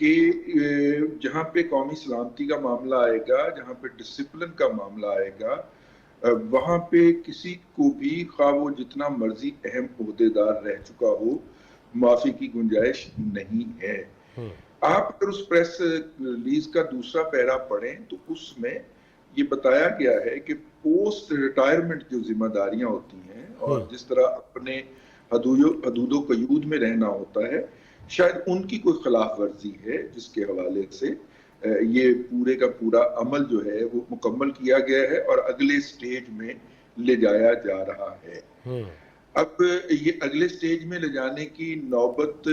کہ جہاں پہ قومی سلامتی کا معاملہ آئے گا، جہاں پہ ڈسپلن کا معاملہ آئے گا، وہاں پہ کسی کو بھی خواہ وہ جتنا مرضی اہم عہدیدار رہ چکا ہو، معافی کی گنجائش نہیں ہے۔ آپ اگر اس پریس ریلیز کا دوسرا پیرا پڑھیں تو اس میں یہ بتایا گیا ہے کہ پوسٹ ریٹائرمنٹ جو ذمہ داریاں ہوتی ہیں اور جس طرح اپنے حدود و قیود میں رہنا ہوتا ہے، شاید ان کی کوئی خلاف ورزی ہے جس کے حوالے سے یہ پورے کا پورا عمل جو ہے وہ مکمل کیا گیا ہے اور اگلے سٹیج میں لے جایا جا رہا ہے۔ اب یہ اگلے سٹیج میں لے جانے کی نوبت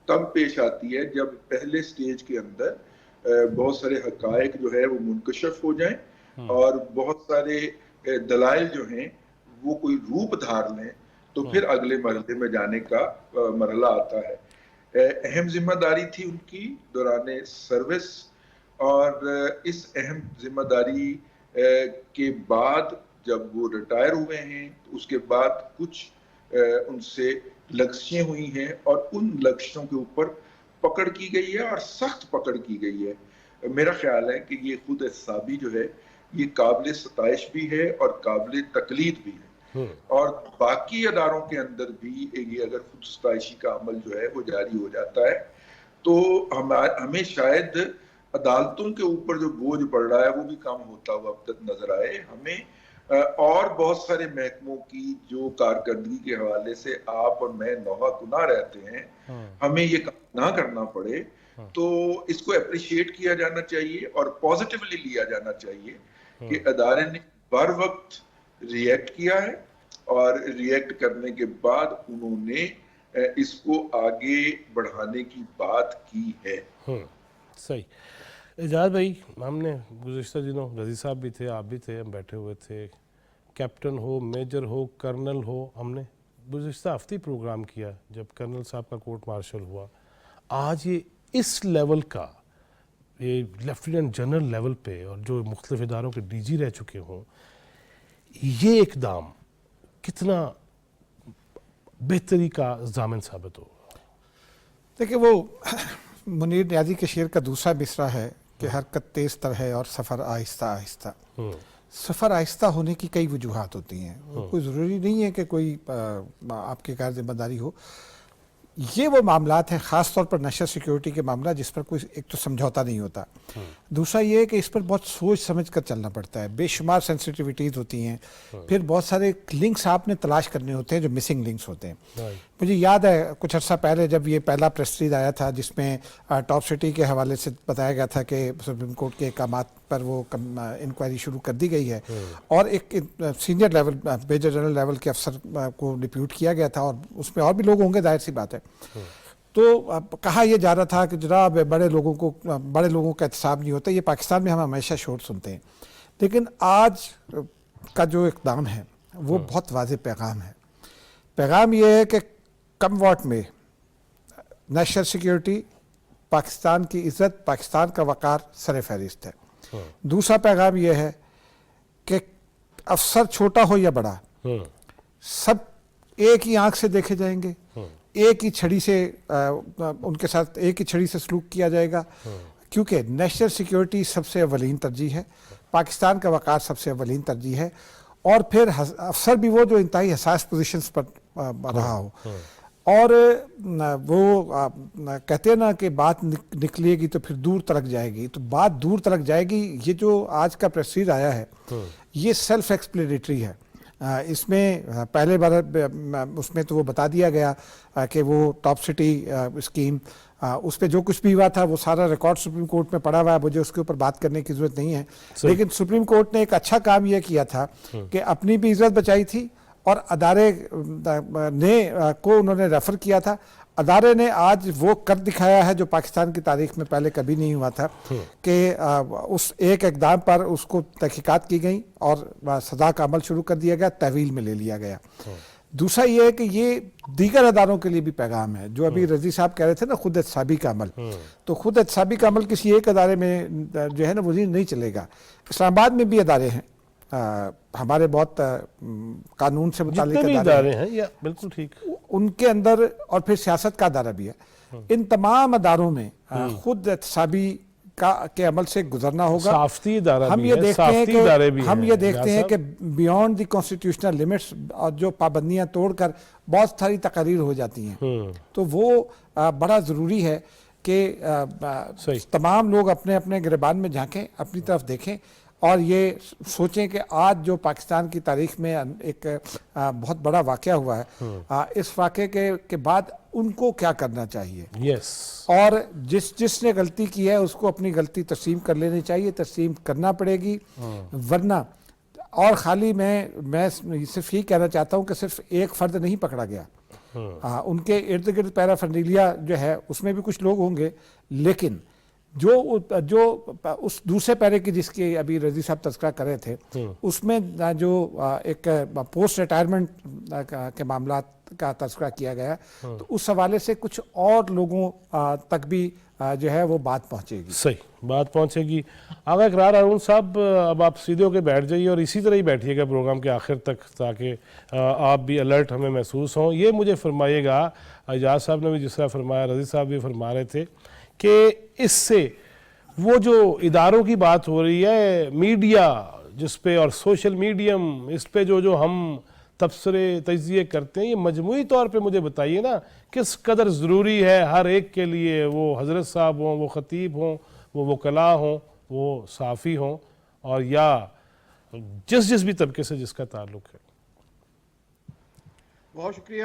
تب پیش آتی ہے جب پہلے سٹیج کے اندر بہت سارے حقائق جو ہے وہ منکشف ہو جائیں اور بہت سارے دلائل جو ہیں وہ کوئی روپ دھار لیں، تو پھر اگلے مرحلے میں جانے کا مرحلہ آتا ہے۔ اہم ذمہ داری تھی ان کی دوران سروس، اور اس اہم ذمہ داری کے بعد جب وہ ریٹائر ہوئے ہیں تو اس کے بعد کچھ ان سے لغزشیں ہوئی ہیں اور ان لغزشوں کے اوپر پکڑ کی گئی ہے اور سخت پکڑ کی گئی ہے۔ میرا خیال ہے کہ یہ خود احتسابی جو ہے یہ قابل ستائش بھی ہے اور قابل تقلید بھی ہے، اور باقی اداروں کے اندر بھی یہ اگر خود ستائشی کا عمل جو ہے وہ جاری ہو جاتا ہے تو ہمیں شاید عدالتوں کے اوپر جو بوجھ پڑ رہا ہے وہ بھی کم ہوتا ہوا اب تک نظر آئے۔ ہمیں اور بہت سارے محکموں کی جو کارکردگی کے حوالے سے آپ اور میں نوحہ کناں رہتے ہیں، ہمیں یہ کام نہ کرنا پڑے، تو اس کو اپریشیٹ کیا جانا چاہیے اور پازیٹیولی لیا جانا چاہیے کہ ادارے نے بر وقت ریئیکٹ کیا ہے اور ریئیکٹ کرنے کے بعد انہوں نے اس کو آگے بڑھانے کی بات کی ہے۔ صحیح۔ اعجاز بھائی، ہم نے گزشتہ دنوں رضی صاحب بھی تھے، آپ بھی تھے، ہم بیٹھے ہوئے تھے، کیپٹن ہو، میجر ہو، کرنل ہو، ہم نے گزشتہ ہفتے پروگرام کیا جب کرنل صاحب کا کورٹ مارشل ہوا۔ آج یہ اس لیول کا، یہ لیفٹیننٹ جنرل لیول پہ اور جو مختلف اداروں کے ڈی جی رہ چکے ہوں، یہ اقدام کتنا بہتری کا ضامن ثابت ہوگا؟ دیکھیں، وہ منیر نیازی کے شعر کا دوسرا مصرع ہے کہ حرکت تیز تر ہے اور سفر آہستہ آہستہ۔ سفر آہستہ ہونے کی کئی وجوہات ہوتی ہیں، کوئی ضروری نہیں ہے کہ کوئی آپ کے غیر ذمہ داری ہو۔ یہ وہ معاملات ہیں، خاص طور پر نیشنل سیکیورٹی کے معاملہ، جس پر کوئی ایک تو سمجھوتا نہیں ہوتا، دوسرا یہ ہے کہ اس پر بہت سوچ سمجھ کر چلنا پڑتا ہے، بے شمار سینسٹیوٹیز ہوتی ہیں، پھر بہت سارے لنکس آپ نے تلاش کرنے ہوتے ہیں جو مسنگ لنکس ہوتے ہیں۔ مجھے یاد ہے کچھ عرصہ پہلے جب یہ پہلا پریس ریلیز آیا تھا جس میں ٹاپ سٹی کے حوالے سے بتایا گیا تھا کہ سپریم کورٹ کے احکامات پر وہ انکوائری شروع کر دی گئی ہے اور ایک senior level, major general level کے افسر کو ڈپیوٹ کیا گیا تھا، اور اس میں اور بھی لوگ ہوں گے، ظاہر سی بات ہے۔ تو کہا یہ جا رہا تھا کہ جناب بڑے لوگوں کا احتساب نہیں ہوتا۔ یہ پاکستان میں ہم ہمیشہ شور سنتے ہیں، لیکن آج کا جو اقدام ہے وہ بہت واضح پیغام ہے۔ پیغام یہ ہے کہ کم واٹ میں نیشنل سیکیورٹی، پاکستان کی عزت، پاکستان کا وقار سر فہرست ہے۔ دوسرا پیغام یہ ہے کہ افسر چھوٹا ہو یا بڑا، سب ایک ہی آنکھ سے دیکھے جائیں گے، ایک ہی چھڑی سے ان کے ساتھ ایک ہی چھڑی سے سلوک کیا جائے گا، کیونکہ نیشنل سیکیورٹی سب سے اولین ترجیح ہے، پاکستان کا وقار سب سے اولین ترجیح ہے، اور پھر افسر بھی وہ جو انتہائی حساس پوزیشنز پر رہا ہو۔ اور وہ کہتے ہیں نا کہ بات نکلے گی تو پھر دور تلک جائے گی، تو بات دور تلک جائے گی۔ یہ جو آج کا پریس ریلیز آیا ہے یہ سیلف ایکسپلینیٹری ہے۔ اس میں پہلے بار اس میں تو وہ بتا دیا گیا کہ وہ ٹاپ سٹی اسکیم، اس پہ جو کچھ بھی ہوا تھا وہ سارا ریکارڈ سپریم کورٹ میں پڑا ہوا ہے، مجھے اس کے اوپر بات کرنے کی ضرورت نہیں ہے۔ لیکن سپریم کورٹ نے ایک اچھا کام یہ کیا تھا کہ اپنی بھی عزت بچائی تھی اور ادارے کو انہوں نے ریفر کیا تھا۔ ادارے نے آج وہ کر دکھایا ہے جو پاکستان کی تاریخ میں پہلے کبھی نہیں ہوا تھا، کہ اس ایک اقدام پر اس کو تحقیقات کی گئی اور سزا کا عمل شروع کر دیا گیا، تحویل میں لے لیا گیا۔ دوسرا یہ ہے کہ یہ دیگر اداروں کے لیے بھی پیغام ہے، جو ابھی رضی صاحب کہہ رہے تھے نا خود احتسابی کا عمل، تو خود احتسابی کا عمل کسی ایک ادارے میں جو ہے نا وہ نہیں چلے گا۔ اسلام آباد میں بھی ادارے ہیں ہمارے بہت قانون سے جتنے متعلق بھی ادارے ادارے ہیں یا بالکل ٹھیک ان کے اندر، اور پھر سیاست کا ادارہ بھی ہے، ان تمام اداروں میں خود احتسابی کے عمل سے گزرنا ہوگا. صافتی ادارہ ہم بھی یہ ہے، دیکھتے ہیں صافتی ادارے بھی کہ ہم ہیں یہ دیکھتے ہیں صاحب. کہ بیونڈ دی کانسٹیٹیوشنل لمٹس اور جو پابندیاں توڑ کر بہت ساری تقاریر ہو جاتی ہیں، تو وہ بڑا ضروری ہے کہ صحیح. تمام لوگ اپنے اپنے گریبان میں جھانکیں، اپنی طرف دیکھیں اور یہ سوچیں کہ آج جو پاکستان کی تاریخ میں ایک بہت بڑا واقعہ ہوا ہے، اس واقعے کے بعد ان کو کیا کرنا چاہیے. یس. اور جس نے غلطی کی ہے اس کو اپنی غلطی تسلیم کر لینی چاہیے، تسلیم کرنا پڑے گی، ورنہ اور خالی میں صرف یہ کہنا چاہتا ہوں کہ صرف ایک فرد نہیں پکڑا گیا، ان کے ارد گرد پیرافرنیلیا جو ہے اس میں بھی کچھ لوگ ہوں گے، لیکن جو اس دوسرے پیرے کی جس کی ابھی رضی صاحب تذکرہ کر رہے تھے، اس میں جو ایک پوسٹ ریٹائرمنٹ کے معاملات کا تذکرہ کیا گیا، تو اس حوالے سے کچھ اور لوگوں تک بھی جو ہے وہ بات پہنچے گی. صحیح بات پہنچے گی. آغا اقرار ہارون صاحب، اب آپ سیدھے ہو کے بیٹھ جائیے اور اسی طرح ہی بیٹھیے گا پروگرام کے آخر تک، تاکہ آپ بھی الرٹ ہمیں محسوس ہوں. یہ مجھے فرمائیے گا، اعجاز صاحب نے بھی جس طرح فرمایا، رضی صاحب بھی فرما رہے تھے کہ اس سے وہ جو اداروں کی بات ہو رہی ہے، میڈیا جس پہ اور سوشل میڈیم اس پہ جو ہم تبصرے تجزیے کرتے ہیں، یہ مجموعی طور پہ مجھے بتائیے نا کس قدر ضروری ہے ہر ایک کے لیے، وہ حضرت صاحب ہوں، وہ خطیب ہوں، وہ وکلاء ہوں، وہ صحافی ہوں، اور یا جس بھی طبقے سے جس کا تعلق ہے. بہت شکریہ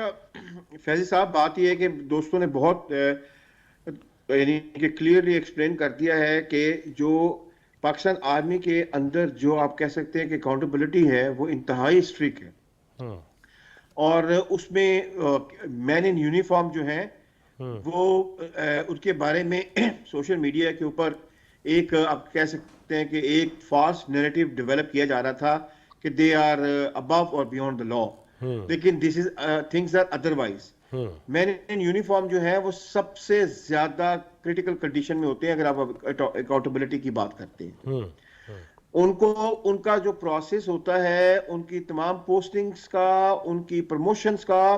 فیضی صاحب. بات یہ ہے کہ دوستوں نے بہت یعنی کہ کلیئرلی ایکسپلین کر دیا ہے کہ جو پاکستان آرمی کے اندر جو آپ کہہ سکتے ہیں کہ اکاؤنٹیبلٹی ہے وہ انتہائی اسٹرکٹ ہے، اور اس میں مین ان یونیفارم جو ہیں وہ ان کے بارے میں سوشل میڈیا کے اوپر ایک آپ کہہ سکتے ہیں کہ ایک فالس نیریٹو ڈیولپ کیا جا رہا تھا کہ دے آر ابو اور بیونڈ دا لا، لیکن this is things are otherwise. Men in uniform جو ہے وہ سب سے زیادہ کریٹیکل کنڈیشن میں ہوتے ہیں اگر آپ اکاؤنٹیبلٹی کی بات کرتے ہیں. ان کا جو پروسیس ہوتا ہے، ان کی تمام پوسٹنگز کا، ان کی پروموشنز کا،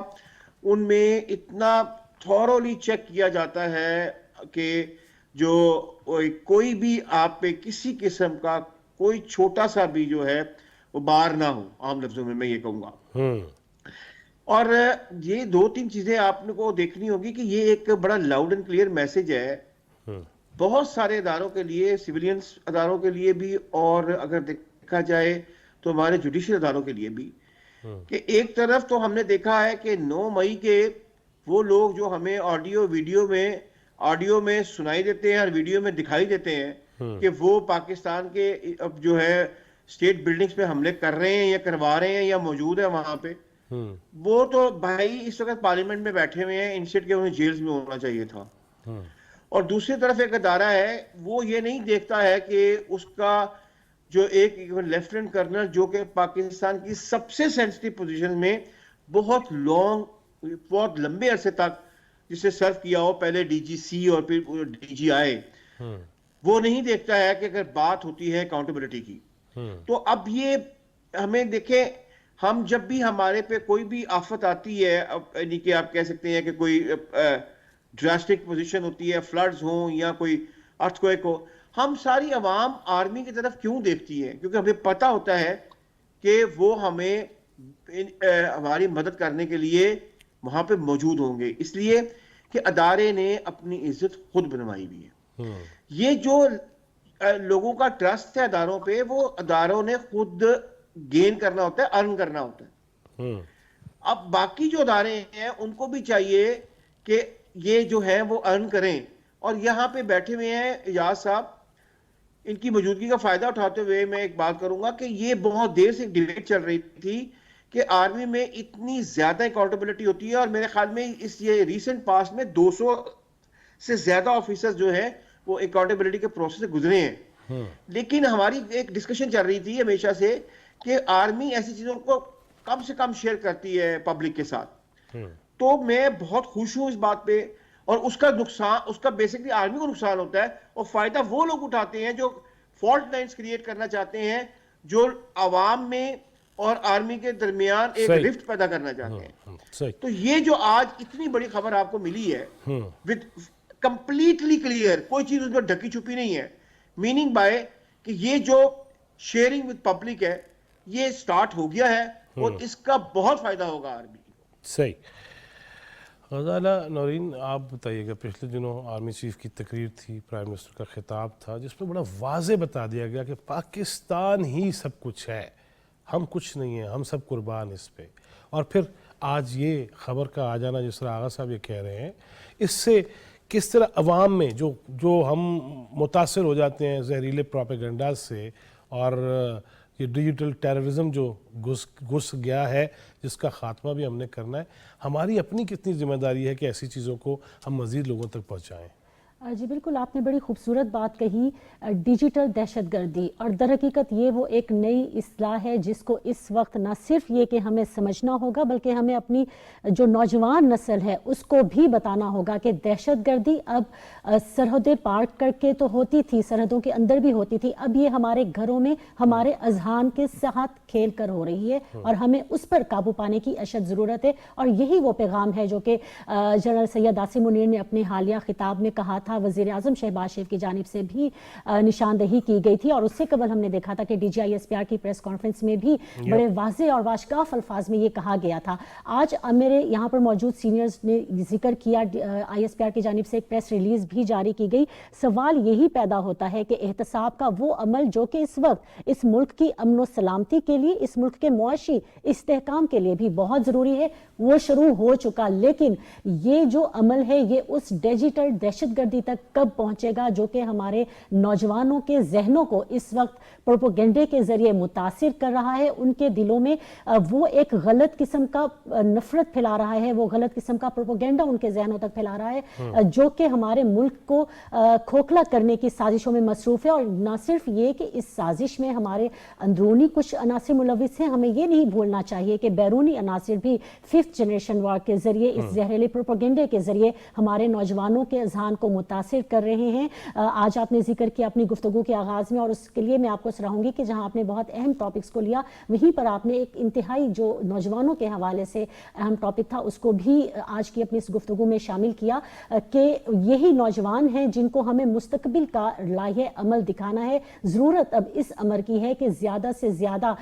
ان میں اتنا تھورولی چیک کیا جاتا ہے کہ جو کوئی بھی آپ پہ کسی قسم کا کوئی چھوٹا سا بھی جو ہے وہ بار نہ ہو، عام لفظوں میں یہ کہوں گا. اور یہ دو تین چیزیں آپ کو دیکھنی ہوگی کہ یہ ایک بڑا لاؤڈ اینڈ کلیئر میسج ہے بہت سارے اداروں کے لیے، سویلینز اداروں کے لیے بھی، اور اگر دیکھا جائے تو ہمارے جوڈیشل اداروں کے لیے بھی، کہ ایک طرف تو ہم نے دیکھا ہے کہ 9 مئی کے وہ لوگ جو ہمیں آڈیو میں سنائی دیتے ہیں اور ویڈیو میں دکھائی دیتے ہیں کہ وہ پاکستان کے جو ہے اسٹیٹ بلڈنگز پہ حملے کر رہے ہیں یا کروا رہے ہیں یا موجود ہیں وہاں پہ، وہ تو بھائی اس وقت پارلیمنٹ میں بیٹھے ہوئے ہیں، انسٹیٹ کے انہیں جیلز میں ہونا چاہیے تھا. اور دوسری طرف ایک ادارہ ہے وہ یہ نہیں دیکھتا ہے کہ اس کا جو ایک لیفٹیننٹ کرنل جو کہ پاکستان کی سب سے سینسٹیو پوزیشن میں بہت لمبے عرصے تک جسے سرو کیا ہو، پہلے ڈی جی سی اور پھر ڈی جی آئی، وہ نہیں دیکھتا ہے کہ اگر بات ہوتی ہے اکاؤنٹیبلٹی کی. تو اب یہ ہمیں دیکھیں، ہم جب بھی ہمارے پہ کوئی بھی آفت آتی ہے، یعنی کہ آپ کہہ سکتے ہیں کہ کوئی ڈراسٹک پوزیشن ہوتی ہے، فلڈز ہوں یا کوئی ارتھکویک ہو، ہم ساری عوام آرمی کی طرف کیوں دیکھتی ہے؟ کیونکہ ہمیں پتہ ہوتا ہے کہ وہ ہمیں ہماری مدد کرنے کے لیے وہاں پہ موجود ہوں گے، اس لیے کہ ادارے نے اپنی عزت خود بنوائی ہوئی ہے. یہ جو لوگوں کا ٹرسٹ ہے اداروں پہ، وہ اداروں نے خود گین کرنا ہوتا ہے، ارن کرنا ہوتا ہے. اب باقی جو ادارے ہیں ان کو بھی چاہیے کہ یہ جو ہیں وہ ارن کریں. اور یہاں پہ بیٹھے ہوئے ہیں اعجاز صاحب، ان کی موجودگی کا فائدہ اٹھاتے ہوئے میں ایک بات کروں گا کہ یہ بہت دیر سے ایک ڈیبیٹ چل رہی تھی کہ آرمی میں اتنی زیادہ اکاؤنٹیبلٹی ہوتی ہے، اور میرے خیال میں یہ ریسنٹ پاسٹ میں 200 سے زیادہ آفیسرز جو ہیں وہ اکاؤنٹیبلٹی کے پروسیس سے گزرے ہیں. لیکن ہماری ایک ڈسکشن چل رہی تھی ہمیشہ سے کہ آرمی ایسی چیزوں کو کم سے کم شیئر کرتی ہے پبلک کے ساتھ. تو میں بہت خوش ہوں اس بات پہ، اور اس کا نقصان، اس کا بیسکلی آرمی کو نقصان ہوتا ہے، اور فائدہ وہ لوگ اٹھاتے ہیں جو فالٹ لائنز کریٹ کرنا چاہتے ہیں جو عوام میں اور آرمی کے درمیان ایک صحیح. رفٹ پیدا کرنا چاہتے ہیں. صحیح. تو یہ جو آج اتنی بڑی خبر آپ کو ملی ہے وتھ کمپلیٹلی کلیئر، کوئی چیز اس میں ڈھکی چھپی نہیں ہے، میننگ بائی کہ یہ جو شیئرنگ وتھ پبلک ہے یہ سٹارٹ ہو گیا ہے اور اس کا بہت فائدہ ہوگا آرمی کو. صحیح. غزالہ نورین، آپ بتائیے گا، پچھلے دنوں آرمی چیف کی تقریر تھی، پرائم منسٹر کا خطاب تھا، جس میں بڑا واضح بتا دیا گیا کہ پاکستان ہی سب کچھ ہے، ہم کچھ نہیں ہیں، ہم سب قربان اس پہ. اور پھر آج یہ خبر کا آ جانا، جس طرح آغا صاحب یہ کہہ رہے ہیں، اس سے کس طرح عوام میں جو ہم متاثر ہو جاتے ہیں زہریلے پروپیگنڈا سے، اور یہ ڈیجیٹل ٹیررزم جو گھس گیا ہے، جس کا خاتمہ بھی ہم نے کرنا ہے، ہماری اپنی کتنی ذمہ داری ہے کہ ایسی چیزوں کو ہم مزید لوگوں تک پہنچائیں؟ جی بالکل، آپ نے بڑی خوبصورت بات کہی، ڈیجیٹل دہشت گردی، اور در حقیقت یہ وہ ایک نئی اصطلاح ہے جس کو اس وقت نہ صرف یہ کہ ہمیں سمجھنا ہوگا بلکہ ہمیں اپنی جو نوجوان نسل ہے اس کو بھی بتانا ہوگا کہ دہشت گردی اب سرحدیں پار کر کے تو ہوتی تھی، سرحدوں کے اندر بھی ہوتی تھی، اب یہ ہمارے گھروں میں ہمارے اذہان کے ساتھ کھیل کر ہو رہی ہے، اور ہمیں اس پر قابو پانے کی اشد ضرورت ہے. اور یہی وہ پیغام ہے جو کہ جنرل سید عاصم منیر نے اپنے حالیہ خطاب میں کہا تھا. وزیر اعظم شہباز شریف کی جانب سے بھی نشاندہی کی گئی تھی، اور اس سے قبل ہم نے دیکھا تھا کہ D G I S P R کی پریس کانفرنس میں بھی بڑے واضح اور واشکاف الفاظ میں یہ کہا گیا تھا. آج میرے یہاں پر موجود سینئرز نے ذکر کیا، آئی ایس پی آر کی جانب سے ایک پریس ریلیز بھی جاری کی گئی. سوال یہی پیدا ہوتا ہے کہ احتساب کا وہ عمل جو کہ اس وقت اس ملک کی امن و سلامتی کے لیے، اس ملک کے معاشی استحکام کے لیے بھی بہت ضروری ہے، وہ شروع ہو چکا، لیکن یہ جو عمل ہے یہ اس ڈیجیٹل دہشت گردی تک کب پہنچے گا جو کہ ہمارے نوجوانوں کے ذہنوں کو اس وقت پروپیگنڈے کے ذریعے متاثر کر رہا ہے. ان کے دلوں میں وہ ایک غلط قسم کا نفرت پھیلا رہا ہے، وہ غلط قسم کا پروپیگنڈا ان کے ذہنوں تک پھیلا رہا ہے جو کہ ہمارے ملک کو کھوکھلا کرنے کی سازشوں میں مصروف ہے. اور نہ صرف یہ کہ اس سازش میں ہمارے اندرونی کچھ عناصر ملوث ہیں، ہمیں یہ نہیں بھولنا چاہیے کہ بیرونی عناصر بھی 5th جنریشن وار کے ذریعے، اس زہریلے پروپیگنڈے کے ذریعے ہمارے نوجوانوں کے اذہان کو متاثر کر رہے ہیں. آج آپ نے ذکر کیا اپنی گفتگو کے آغاز میں، اور اس کے لیے میں آپ کو سراہوں گی کہ جہاں آپ نے بہت اہم ٹاپکس کو لیا، وہیں پر آپ نے ایک انتہائی جو نوجوانوں کے حوالے سے اہم ٹاپک تھا اس کو بھی آج کی اپنی اس گفتگو میں شامل کیا کہ یہی نوجوان ہیں جن کو ہمیں مستقبل کا لائحہ عمل دکھانا ہے. ضرورت اب اس امر کی ہے کہ زیادہ سے زیادہ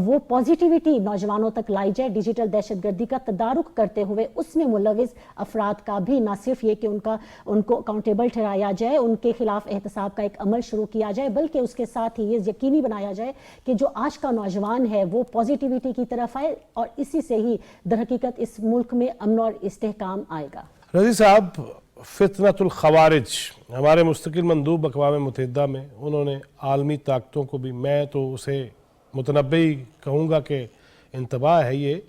وہ پازیٹیوٹی نوجوانوں تک لائی جائے، ڈیجیٹل دہشت گردی کا تدارک کرتے ہوئے اس میں ملوث افراد کا بھی نہ صرف یہ کہ ان کو اکاؤنٹیبل ٹھہرایا جائے، ان کے خلاف احتساب کا ایک عمل شروع کیا جائے، بلکہ اس کے ساتھ ہی یہ یقینی بنایا جائے کہ جو آج کا نوجوان ہے وہ پازیٹیوٹی کی طرف آئے، اور اسی سے ہی در حقیقت اس ملک میں امن اور استحکام آئے گا. رضی صاحب، فتنۃ الخوارج، ہمارے مستقل مندوب اقوام متحدہ میں، انہوں نے عالمی طاقتوں کو بھی، میں تو اسے متنبئی کہوں گا کہ انتباہ ہے یہ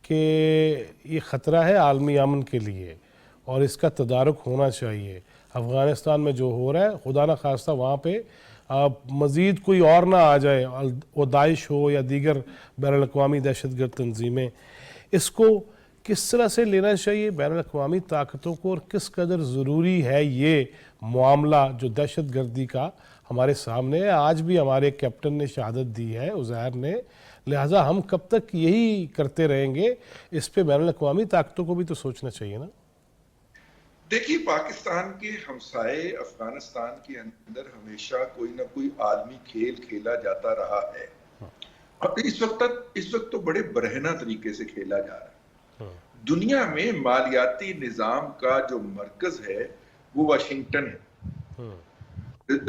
کہ یہ خطرہ ہے عالمی امن کے لیے اور اس کا تدارک ہونا چاہیے. افغانستان میں جو ہو رہا ہے، خدا نہ خواستہ وہاں پہ مزید کوئی اور نہ آ جائے، وہ داعش ہو یا دیگر بین الاقوامی دہشت گرد تنظیمیں، اس کو کس طرح سے لینا چاہیے بین الاقوامی طاقتوں کو، اور کس قدر ضروری ہے یہ معاملہ جو دہشت گردی کا ہمارے سامنے ہے. آج بھی ہمارے کیپٹن نے شہادت دی ہے، عزیر نے، لہٰذا ہم کب تک یہی کرتے رہیں گے؟ اس پہ بین الاقوامی طاقتوں کو بھی تو سوچنا چاہیے نا. دیکھیے، پاکستان کے ہمسائے افغانستان کے اندر ہمیشہ کوئی نہ کوئی عالمی کھیل کھیلا جاتا رہا ہے، اور اس وقت تو بڑے برہنہ طریقے سے کھیلا جا رہا ہے. دنیا میں مالیاتی نظام کا جو مرکز ہے وہ واشنگٹن ہے،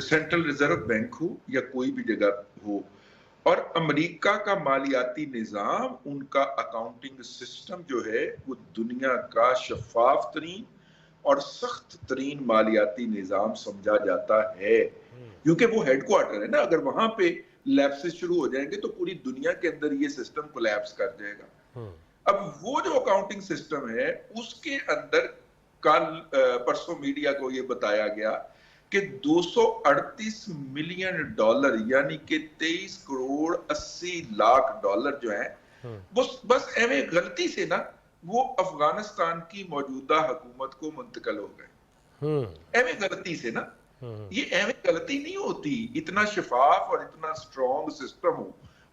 سینٹرل ریزرو بینک ہو یا کوئی بھی جگہ ہو، اور امریکہ کا مالیاتی نظام، ان کا اکاؤنٹنگ سسٹم جو ہے وہ دنیا کا شفاف ترین اور سخت ترین مالیاتی نظام سمجھا جاتا ہے، کیونکہ وہ ہیڈ کوارٹر ہے نا. اگر وہاں پہ لیپسز شروع ہو جائیں گے تو پوری دنیا کے اندر یہ سسٹم کولیپس کر جائے گا. اب وہ جو اکاؤنٹنگ سسٹم ہے اس کے اندر کل پرسوں میڈیا کو یہ بتایا گیا کہ $238 ملین یعنی کہ 23 کروڑ 80 لاکھ ڈالر جو ہیں بس ایویں غلطی سے نا وہ افغانستان کی موجودہ حکومت کو منتقل ہو گئے. ایویں غلطی سے نا، یہ ایویں غلطی نہیں ہوتی. اتنا شفاف اور اتنا سٹرونگ سسٹم ہو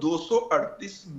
238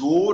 2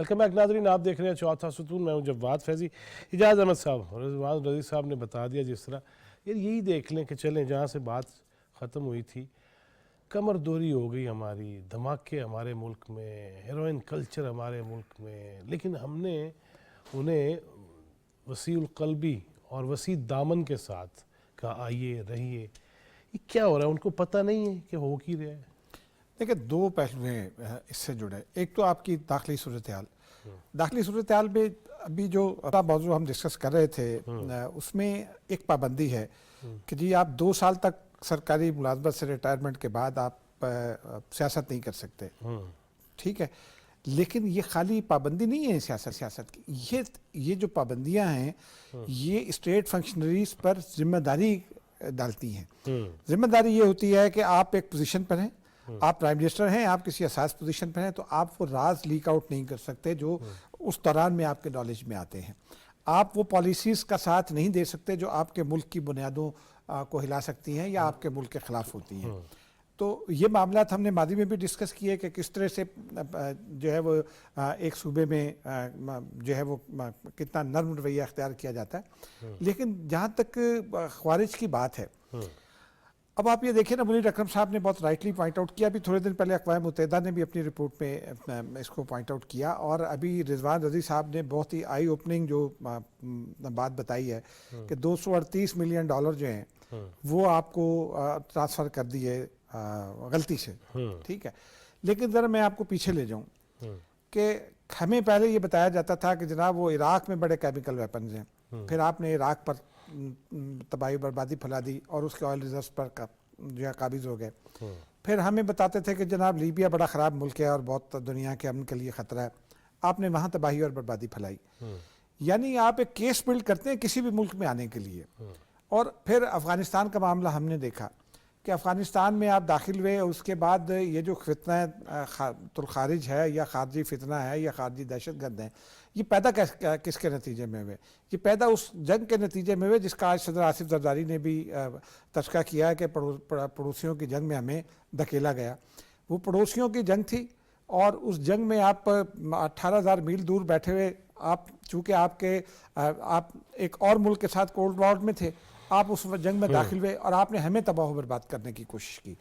ویلکم بیک ناظرین، آپ دیکھ رہے ہیں چوتھا ستون، میں ہوں جواد فیضی۔ اجاز احمد صاحب اور رضوان رضی صاحب نے بتا دیا جس طرح، یہی دیکھ لیں کہ چلیں جہاں سے بات ختم ہوئی تھی، کمر دوری ہو گئی ہماری، دھماکے ہمارے ملک میں، ہیروئن کلچر ہمارے ملک میں، لیکن ہم نے انہیں وسیع القلبی اور وسیع دامن کے ساتھ کہا آئیے رہیے۔ یہ کیا ہو رہا ہے؟ ان کو پتہ نہیں ہے کہ ہو کی رہا ہے؟ دیکھیں دو پہلو ہیں اس سے جڑے، ایک تو آپ کی داخلی صورتحال، داخلی صورتحال میں ابھی جو موضوع ہم ڈسکس کر رہے تھے اس میں ایک پابندی ہے کہ جی آپ 2 سال تک سرکاری ملازمت سے ریٹائرمنٹ کے بعد آپ سیاست نہیں کر سکتے، ٹھیک ہے، لیکن یہ خالی پابندی نہیں ہے سیاست کی، یہ جو پابندیاں ہیں یہ اسٹیٹ فنکشنریز پر ذمہ داری ڈالتی ہیں۔ ذمہ داری یہ ہوتی ہے کہ آپ ایک پوزیشن پر ہیں، آپ پرائم منسٹر ہیں، آپ کسی اساس پوزیشن پر ہیں، تو آپ وہ راز لیک آؤٹ نہیں کر سکتے جو اس دوران میں آپ کے نالج میں آتے ہیں، آپ وہ پالیسیز کا ساتھ نہیں دے سکتے جو آپ کے ملک کی بنیادوں کو ہلا سکتی ہیں یا آپ کے ملک کے خلاف ہوتی ہیں۔ تو یہ معاملات ہم نے ماضی میں بھی ڈسکس کیے کہ کس طرح سے جو ہے وہ ایک صوبے میں جو ہے وہ کتنا نرم رویہ اختیار کیا جاتا ہے، لیکن جہاں تک خوارج کی بات ہے، اب آپ یہ دیکھیں نا، منیر اکرم صاحب نے بہت رائٹلی پوائنٹ آؤٹ کیا، ابھی تھوڑے دن پہلے اقوام متحدہ نے بھی اپنی رپورٹ میں اس کو پوائنٹ آؤٹ کیا، اور ابھی رضوان رضی صاحب نے بہت ہی آئی اوپننگ جو بات بتائی ہے کہ $238 ملین جو ہیں وہ آپ کو ٹرانسفر کر دیے غلطی سے، ٹھیک ہے، لیکن ذرا میں آپ کو پیچھے لے جاؤں کہ ہمیں پہلے یہ بتایا جاتا تھا کہ جناب وہ عراق میں بڑے کیمیکل ویپنز ہیں، پھر آپ نے عراق پر تباہی بربادی پھیلا دی اور اس کے آئل ریزروز پر جو ہے قابض ہو گئے، پھر ہمیں بتاتے تھے کہ جناب لیبیا بڑا خراب ملک ہے اور بہت دنیا کے امن کے لیے خطرہ ہے، آپ نے وہاں تباہی اور بربادی پھیلائی، یعنی آپ ایک کیس بلڈ کرتے ہیں کسی بھی ملک میں آنے کے لیے۔ اور پھر افغانستان کا معاملہ ہم نے دیکھا کہ افغانستان میں آپ داخل ہوئے، اس کے بعد یہ جو فتنہ الخارج ہے یا خارجی فتنہ ہے یا خارجی دہشت گرد ہیں، یہ پیدا کس کے نتیجے میں ہوئے؟ یہ پیدا اس جنگ کے نتیجے میں ہوئے جس کا آج صدر آصف زرداری نے بھی تذکرہ کیا ہے کہ پڑوسیوں کی جنگ میں ہمیں دھکیلا گیا۔ وہ پڑوسیوں کی جنگ تھی اور اس جنگ میں آپ 18,000 میل دور بیٹھے ہوئے، آپ چونکہ آپ ایک اور ملک کے ساتھ کولڈ وار میں تھے، آپ اس جنگ میں داخل ہوئے اور آپ نے ہمیں تباہ و برباد کرنے کی کوشش کی،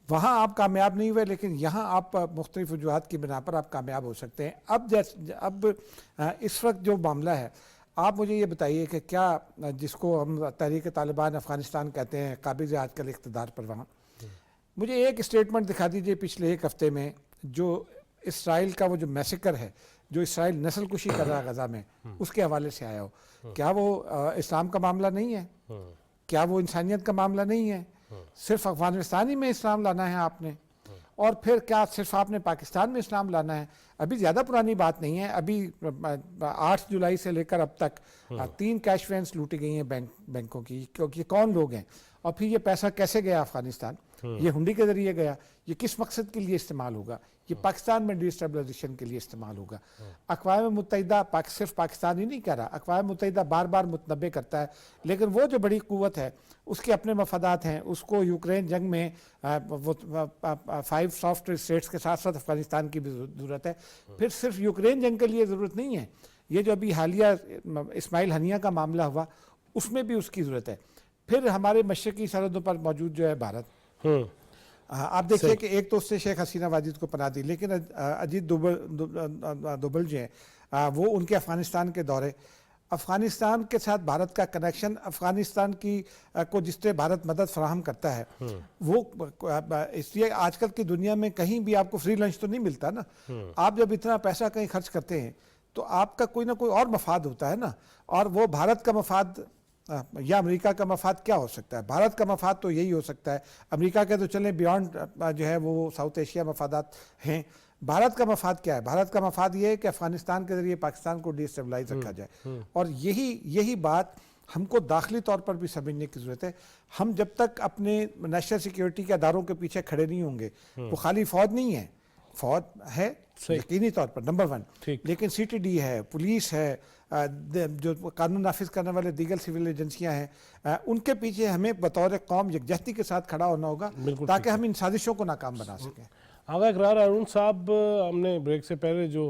وہاں آپ کامیاب نہیں ہوئے، لیکن یہاں آپ مختلف وجوہات کی بنا پر آپ کامیاب ہو سکتے ہیں۔ اب اس وقت جو معاملہ ہے، آپ مجھے یہ بتائیے کہ کیا جس کو ہم تحریک طالبان افغانستان کہتے ہیں، قابض آج کل اقتدار پر وہاں، مجھے ایک اسٹیٹمنٹ دکھا دیجئے پچھلے ایک ہفتے میں جو اسرائیل کا وہ جو میسیکر ہے، جو اسرائیل نسل کشی کر رہا ہے غزہ میں، اس کے حوالے سے آیا ہو، کیا وہ اسلام کا معاملہ نہیں ہے؟ کیا وہ انسانیت کا معاملہ نہیں ہے؟ صرف افغانستان ہی میں اسلام لانا ہے آپ نے؟ اور پھر کیا صرف آپ نے پاکستان میں اسلام لانا ہے؟ ابھی زیادہ پرانی بات نہیں ہے، ابھی 8 جولائی سے لے کر اب تک 3 کیش وینس لوٹی گئی ہیں بینکوں کی، کیونکہ یہ کون لوگ ہیں اور پھر یہ پیسہ کیسے گیا افغانستان؟ یہ ہنڈی کے ذریعے گیا، یہ کس مقصد کے لیے استعمال ہوگا؟ یہ پاکستان میں ڈی اسٹیبلائزیشن کے لیے استعمال ہوگا۔ اقوام متحدہ صرف پاکستان ہی نہیں کہہ رہا، اقوام متحدہ بار بار متنبع کرتا ہے، لیکن وہ جو بڑی قوت ہے اس کے اپنے مفادات ہیں، اس کو یوکرین جنگ میں 5 سافٹ اسٹیٹس کے ساتھ ساتھ افغانستان کی بھی ضرورت ہے، پھر صرف یوکرین جنگ کے لیے ضرورت نہیں ہے، یہ جو ابھی حالیہ اسماعیل ہنیہ کا معاملہ ہوا اس میں بھی اس کی ضرورت ہے، پھر ہمارے مشرقی سرحدوں پر موجود جو ہے بھارت، آپ دیکھیے کہ ایک تو اس سے شیخ حسینہ واجد کو پناہ دی، لیکن اجیت دوبل جو ہیں وہ ان کے افغانستان کے دورے، افغانستان کے ساتھ بھارت کا کنیکشن، افغانستان کی کو جس طرح بھارت مدد فراہم کرتا ہے، وہ اس لیے آج کل کی دنیا میں کہیں بھی آپ کو فری لنچ تو نہیں ملتا نا، آپ جب اتنا پیسہ کہیں خرچ کرتے ہیں تو آپ کا کوئی نہ کوئی اور مفاد ہوتا ہے نا، اور وہ بھارت کا مفاد یا امریکہ کا مفاد کیا ہو سکتا ہے؟ بھارت کا مفاد تو یہی ہو سکتا ہے، امریکہ کے تو چلیں بیانڈ جو ہے وہ ساؤتھ ایشیا مفادات ہیں، بھارت کا مفاد کیا ہے؟ بھارت کا مفاد یہ ہے کہ افغانستان کے ذریعے پاکستان کو ڈی اسٹیبلائز رکھا جائے، اور یہی بات ہم کو داخلی طور پر بھی سمجھنے کی ضرورت ہے۔ ہم جب تک اپنے نیشنل سیکیورٹی کے اداروں کے پیچھے کھڑے نہیں ہوں گے، وہ خالی فوج نہیں ہے، فوج ہے یقینی طور پر نمبر 1، لیکن سی ٹی ڈی ہے، پولیس ہے، جو قانون نافذ کرنے والے دیگر سول ایجنسیاں ہیں، ان کے پیچھے ہمیں بطور قوم یکجہتی کے ساتھ کھڑا ہونا ہوگا تاکہ ہم ان سازشوں کو ناکام بنا سکیں۔ آغا اقرار ہارون صاحب، ہم نے بریک سے پہلے جو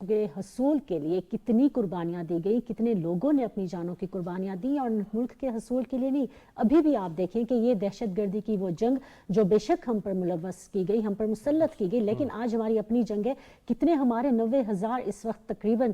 کے حصول کے لیے کتنی قربانیاں دی گئی, کتنے لوگوں نے اپنی جانوں کی قربانیاں دی, اور ملک کے حصول کے لیے نہیں. ابھی بھی آپ دیکھیں کہ یہ دہشت گردی کی وہ جنگ جو بے شک ہم پر ملوث کی گئی, ہم پر مسلط کی گئی, لیکن آج ہماری اپنی جنگ ہے. کتنے ہمارے 90,000 اس وقت تقریباً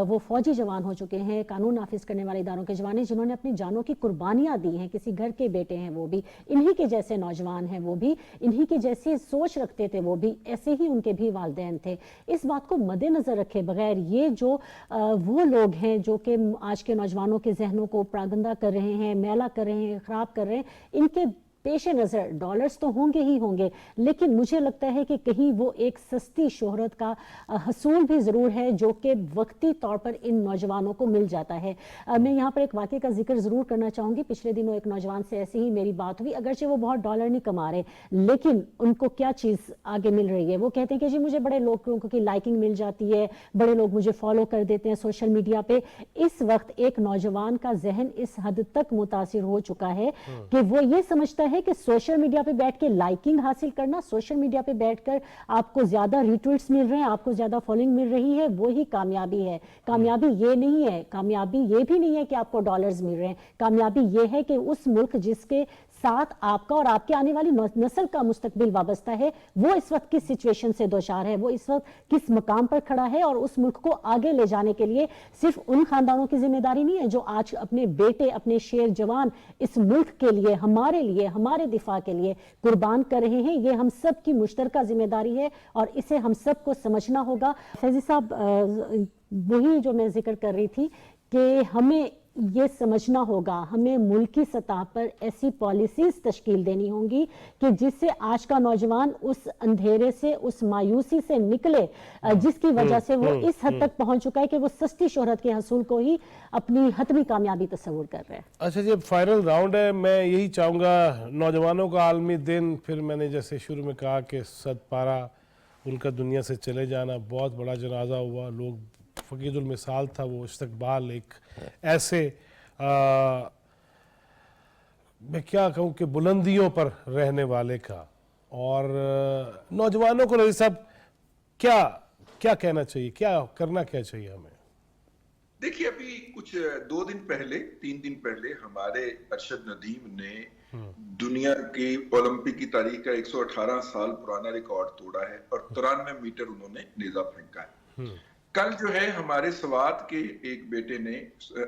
وہ فوجی جوان ہو چکے ہیں, قانون نافذ کرنے والے اداروں کے جوان ہیں, جنہوں نے اپنی جانوں کی قربانیاں دی ہیں. کسی گھر کے بیٹے ہیں وہ بھی, انہی کے جیسے نوجوان ہیں وہ بھی, انہی کے جیسے سوچ رکھتے تھے وہ بھی, ایسے ہی ان کے بھی والدین تھے. اس بات کو مد نظر رکھے بغیر یہ جو وہ لوگ ہیں جو کہ آج کے نوجوانوں کے ذہنوں کو پراگندہ کر رہے ہیں, میلا کر رہے ہیں, خراب کر رہے ہیں, ان کے پیش نظر ڈالرز تو ہوں گے ہی ہوں گے, لیکن مجھے لگتا ہے کہ کہیں وہ ایک سستی شہرت کا حصول بھی ضرور ہے جو کہ وقتی طور پر ان نوجوانوں کو مل جاتا ہے. میں یہاں پر ایک واقعے کا ذکر ضرور کرنا چاہوں گی. پچھلے دنوں ایک نوجوان سے ایسے ہی میری بات ہوئی, اگرچہ وہ بہت ڈالر نہیں کما رہے, لیکن ان کو کیا چیز آگے مل رہی ہے. وہ کہتے ہیں کہ جی مجھے بڑے لوگوں کی لائکنگ مل جاتی ہے, بڑے لوگ مجھے فالو کر دیتے ہیں سوشل میڈیا پہ. اس وقت ایک نوجوان کا ذہن اس حد تک متاثر ہو چکا ہے کہ وہ یہ سمجھتا ہے کہ سوشل میڈیا پہ بیٹھ کے لائکنگ حاصل کرنا, سوشل میڈیا پہ بیٹھ کر آپ کو زیادہ ریٹویٹس مل رہے ہیں, آپ کو زیادہ فالوئنگ مل رہی ہے, وہی کامیابی ہے. کامیابی یہ نہیں ہے, کامیابی یہ بھی نہیں ہے کہ آپ کو ڈالرز مل رہے ہیں. کامیابی یہ ہے کہ اس ملک جس کے ساتھ آپ کا اور آپ کے آنے والی نسل کا مستقبل وابستہ ہے, وہ اس وقت کس سچویشن سے دوچار ہے, وہ اس وقت کس مقام پر کھڑا ہے, اور اس ملک کو آگے لے جانے کے لیے صرف ان خاندانوں کی ذمہ داری نہیں ہے جو آج اپنے بیٹے, اپنے شیر جوان اس ملک کے لیے, ہمارے لیے, ہمارے دفاع کے لیے قربان کر رہے ہیں. یہ ہم سب کی مشترکہ ذمہ داری ہے اور اسے ہم سب کو سمجھنا ہوگا. فیضی صاحب, وہی جو میں ذکر کر رہی تھی کہ ہمیں یہ سمجھنا ہوگا, ہمیں ملکی سطح پر ایسی پالیسیز تشکیل دینی ہوں گی کہ جس سے آج کا نوجوان اس اندھیرے سے, اس مایوسی سے نکلے جس کی وجہ سے وہ اس حد تک پہنچ چکا ہے کہ وہ سستی شہرت کے حصول کو ہی اپنی حتمی کامیابی تصور کر رہے ہیں. اچھا جی, فائنل راؤنڈ ہے. میں یہی چاہوں گا نوجوانوں کا عالمی دن, پھر میں نے جیسے شروع میں کہا کہ 100 پارہ ان کا دنیا سے چلے جانا, بہت بڑا جنازہ ہوا, لوگ فقید المثال تھا وہ استقبال ایک ایسے میں کیا کہوں کہ بلندیوں پر رہنے والے کا. اور نوجوانوں کو رضی صاحب کیا کہنا چاہیے, کیا کرنا کیا چاہیے ہمیں؟ دیکھیے, ابھی کچھ 2 دن پہلے 3 دن پہلے ہمارے ارشد ندیم نے دنیا کی اولمپک کی تاریخ کا 118 سال پرانا ریکارڈ توڑا ہے اور 93 میٹر انہوں نے نیزہ پھینکا ہے. کل جو ہے ہمارے سوات کے ایک بیٹے نے,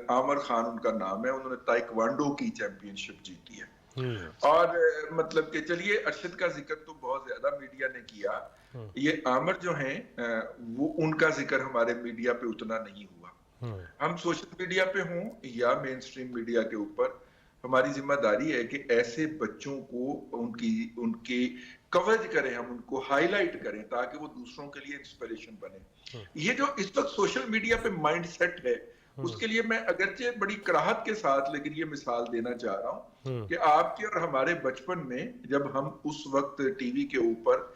عامر خان ان کا نام ہے, انہوں نے تائیکوانڈو کی چیمپئن شپ جیتی ہے. اور مطلب کہ چلیے, ارشد کا ذکر تو بہت زیادہ میڈیا نے کیا, یہ عامر جو ہیں وہ ان کا ذکر ہمارے میڈیا پہ اتنا نہیں ہوا. ہم سوشل میڈیا پہ ہوں یا مین سٹریم میڈیا کے اوپر, ہماری ذمہ داری ہے کہ ایسے بچوں کو ان کی کوریج کریں, ہم ان کو ہائی لائٹ کریں تاکہ وہ دوسروں کے لیے انسپریشن بنے. یہ جو اس وقت سوشل میڈیا پہ مائنڈ سیٹ ہے, اس کے لیے میں اگرچہ بڑی کراہت کے ساتھ لیکن یہ مثال دینا چاہ رہا ہوں کہ آپ کے اور ہمارے بچپن میں جب ہم اس وقت ٹی وی کے اوپر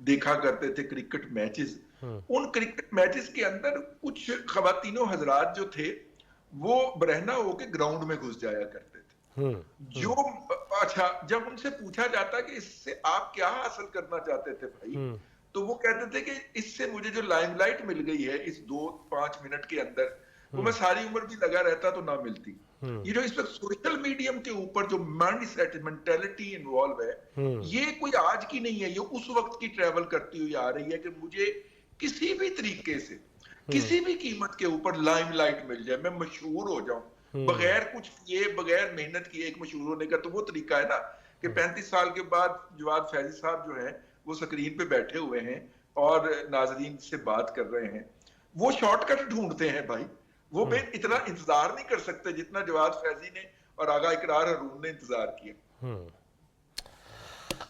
دیکھا کرتے تھے cricket matches, in cricket matches کے اندر کچھ خواتینوں حضرات جو تھے وہ برہنہ ہو کے گراؤنڈ میں گھس جایا کرتے تھے. جو اچھا, جب ان سے پوچھا جاتا کہ اس سے آپ کیا حاصل کرنا چاہتے تھے بھائی, تو وہ کہتے تھے کہ اس سے مجھے جو لائم لائٹ مل گئی ہے اس 2-5 منٹ کے اندر, وہ میں ساری عمر بھی لگا رہتا تو نہ ملتی. یہ جو اس وقت سوشل میڈیم کے اوپر جو مائنڈ سیٹ مینٹیلٹی انوالو ہے, یہ کوئی آج کی نہیں ہے, یہ اس وقت کی ٹریول کرتی ہوئی آ رہی ہے کہ مجھے کسی بھی طریقے سے, کسی بھی قیمت کے اوپر لائم لائٹ مل جائے, میں مشہور ہو جاؤں بغیر کچھ کیے, بغیر محنت کیے. ایک مشہور ہونے کا تو وہ طریقہ ہے نا کہ 35 سال کے بعد جواد فیضی صاحب جو ہیں وہ سکرین پہ بیٹھے ہوئے ہیں اور ناظرین سے بات کر رہے ہیں, وہ شارٹ کٹ ڈھونڈتے ہیں بھائی. وہ بھی اتنا انتظار نہیں کر سکتے جتنا جواد فیضی نے اور آغا اقرار ہارون نے انتظار کیا.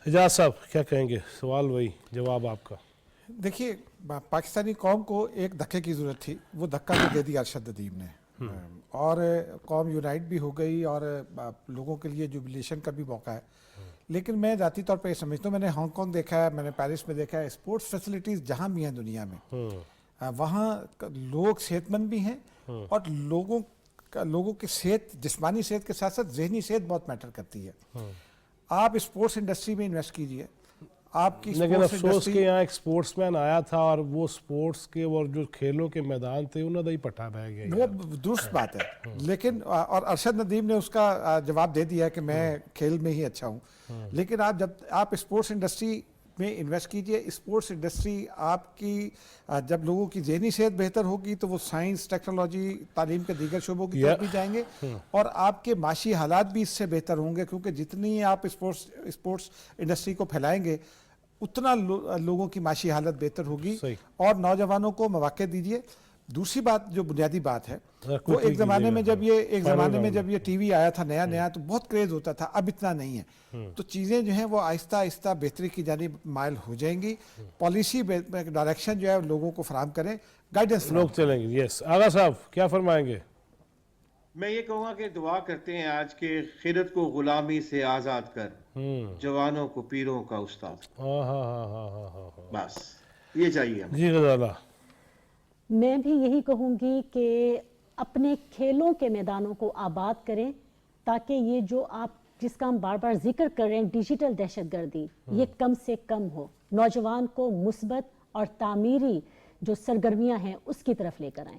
اجاز صاحب کیا کہیں گے؟ سوال وہی, جواب آپ کا. دیکھیے, پاکستانی قوم کو ایک دھکے کی ضرورت تھی, وہ دھکا بھی دے دیا ارشد ندیم نے, اور قوم یونائٹ بھی ہو گئی اور لوگوں کے لیے جوبلیشن کا بھی موقع ہے. لیکن میں ذاتی طور پہ یہ سمجھتا ہوں, میں نے ہانگ کانگ دیکھا ہے, میں نے پیرس میں دیکھا ہے, اسپورٹس فیسلٹیز جہاں بھی ہیں دنیا میں, وہاں لوگ صحت مند بھی ہیں اور لوگوں کی صحت, جسمانی صحت کے ساتھ ساتھ ذہنی صحت بہت میٹر کرتی ہے. آپ اسپورٹس انڈسٹری میں انویسٹ کیجئے, آپ کی لیکن sports افسوس industry- کہ یہاں ایک سپورٹس مین آیا تھا اور وہ سپورٹس کے اور جو کھیلوں کے میدان تھے انہوں نے ہی پٹھا بہ گیا. وہ درست بات ہے، لیکن اور ارشد ندیم نے اس کا جواب دے دیا کہ میں کھیل میں ہی اچھا ہوں. لیکن آپ جب آپ اسپورٹس انڈسٹری میں انویسٹ کیجئے، اسپورٹس انڈسٹری آپ کی جب لوگوں کی ذہنی صحت بہتر ہوگی تو وہ سائنس، ٹیکنالوجی، تعلیم کے دیگر شعبوں کی طرف بھی جائیں گے، اور آپ کے معاشی حالات بھی اس سے بہتر ہوں گے، کیونکہ جتنی آپ اسپورٹس انڈسٹری کو پھیلائیں گے اتنا لوگوں کی معاشی حالت بہتر ہوگی. صحیح. اور نوجوانوں کو مواقع دیجئے. دوسری بات جو بنیادی بات ہے ذرا وہ ایک quickly زمانے کیجیے میں گا. جب یہ Final round. ٹی وی آیا تھا نیا تو بہت کریز ہوتا تھا، اب اتنا نہیں ہے. تو چیزیں جو ہیں وہ آہستہ آہستہ بہتری کی جانب مائل ہو جائیں گی. پالیسی ڈائریکشن جو ہے لوگوں کو فراہم کریں، گائیڈنس لوگ چلیں گے. یس آغا صاحب کیا فرمائیں گے؟ میں یہ کہوں گا کہ دعا کرتے ہیں آج کے خیرت کو غلامی سے آزاد کر، جوانوں کو پیروں کا استاد. ہاں ہاں ہاں ہاں ہاں ہاں ہاں. بس یہ چاہیے ہمیں. جی غزالہ. میں بھی یہی کہوں گی کہ اپنے کھیلوں کے میدانوں کو آباد کریں، تاکہ یہ جو آپ جس کا ہم بار بار ذکر کر رہے ہیں ڈیجیٹل دہشت گردی، یہ کم سے کم ہو. نوجوان کو مثبت اور تعمیری جو سرگرمیاں ہیں اس کی طرف لے کر آئیں.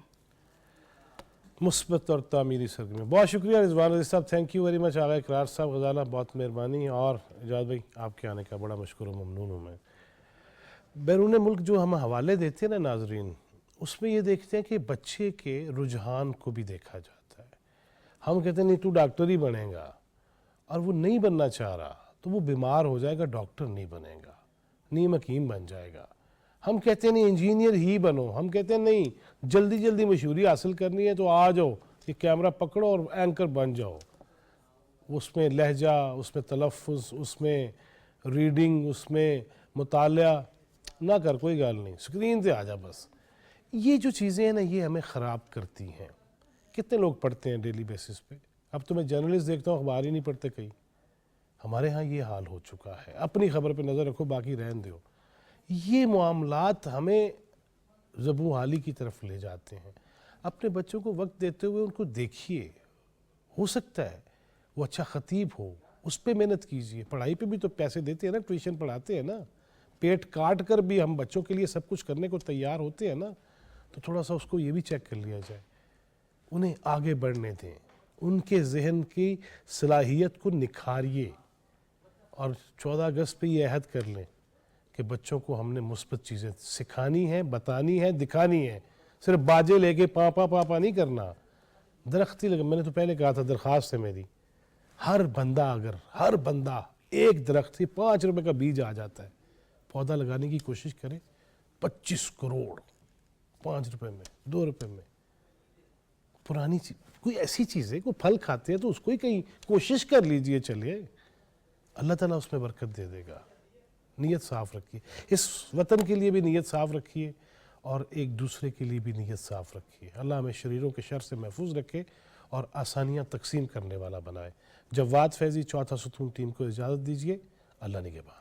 مثبت اور تعمیری سرگرمی. بہت شکریہ رضوان عزیز صاحب، تھینک یو ویری مچ. آغا اقرار صاحب، غزالہ بہت مہربانی، اور اجاز بھائی آپ کے آنے کا بڑا مشکور و ممنون ہوں میں. بیرون ملک جو ہم حوالے دیتے ہیں نا ناظرین، اس میں یہ دیکھتے ہیں کہ بچے کے رجحان کو بھی دیکھا جاتا ہے. ہم کہتے ہیں نہیں تو ڈاکٹر ہی بنے گا، اور وہ نہیں بننا چاہ رہا تو وہ بیمار ہو جائے گا، ڈاکٹر نہیں بنے گا، نیم حکیم بن جائے گا. ہم کہتے ہیں نہیں انجینئر ہی بنو، ہم کہتے ہیں نہیں جلدی جلدی مشہوری حاصل کرنی ہے تو آ جاؤ یہ کیمرہ پکڑو اور اینکر بن جاؤ. اس میں لہجہ، اس میں تلفظ، اس میں ریڈنگ، اس میں مطالعہ نہ کر، کوئی گال نہیں، اسکرین سے آ جا بس. یہ جو چیزیں ہیں نا یہ ہمیں خراب کرتی ہیں. کتنے لوگ پڑھتے ہیں ڈیلی بیسس پہ؟ اب تو میں جرنلسٹ دیکھتا ہوں اخبار ہی نہیں پڑھتے کہیں. ہمارے ہاں یہ حال ہو چکا ہے. اپنی خبر پہ نظر رکھو، باقی رہن دیو. یہ معاملات ہمیں زبوں حالی کی طرف لے جاتے ہیں. اپنے بچوں کو وقت دیتے ہوئے ان کو دیکھیے. ہو سکتا ہے وہ اچھا خطیب ہو، اس پہ محنت کیجیے. پڑھائی پہ بھی تو پیسے دیتے ہیں نا، ٹیوشن پڑھاتے ہیں نا. پیٹ کاٹ کر بھی ہم بچوں کے لیے سب کچھ کرنے کو تیار ہوتے ہیں نا. تو تھوڑا سا اس کو یہ بھی چیک کر لیا جائے. انہیں آگے بڑھنے دیں، ان کے ذہن کی صلاحیت کو نکھاریے. اور 14 اگست پہ یہ عہد کر لیں کہ بچوں کو ہم نے مثبت چیزیں سکھانی ہیں، بتانی ہیں، دکھانی ہیں. صرف باجے لے کے پاپا پاپا نہیں کرنا. درخت ہی لگا. میں نے تو پہلے کہا تھا درخواست ہے میری، ہر بندہ ایک درخت ہی 5 روپے کا بیج آ جاتا ہے، پودا لگانے کی کوشش کرے. 25 کروڑ 5 روپے میں، 2 روپے میں. پرانی چیز کوئی ایسی چیز ہے، کوئی پھل کھاتے ہیں تو اس کو ہی کہیں کوشش کر لیجئے. چلیے اللہ تعالیٰ اس میں برکت دے دے گا. نیت صاف رکھیے، اس وطن کے لیے بھی نیت صاف رکھیے اور ایک دوسرے کے لیے بھی نیت صاف رکھیے. اللہ ہمیں شریروں کے شر سے محفوظ رکھے اور آسانیاں تقسیم کرنے والا بنائے. جواد فیضی، چوتھا ستون ٹیم کو اجازت دیجیے. اللہ نگہبان.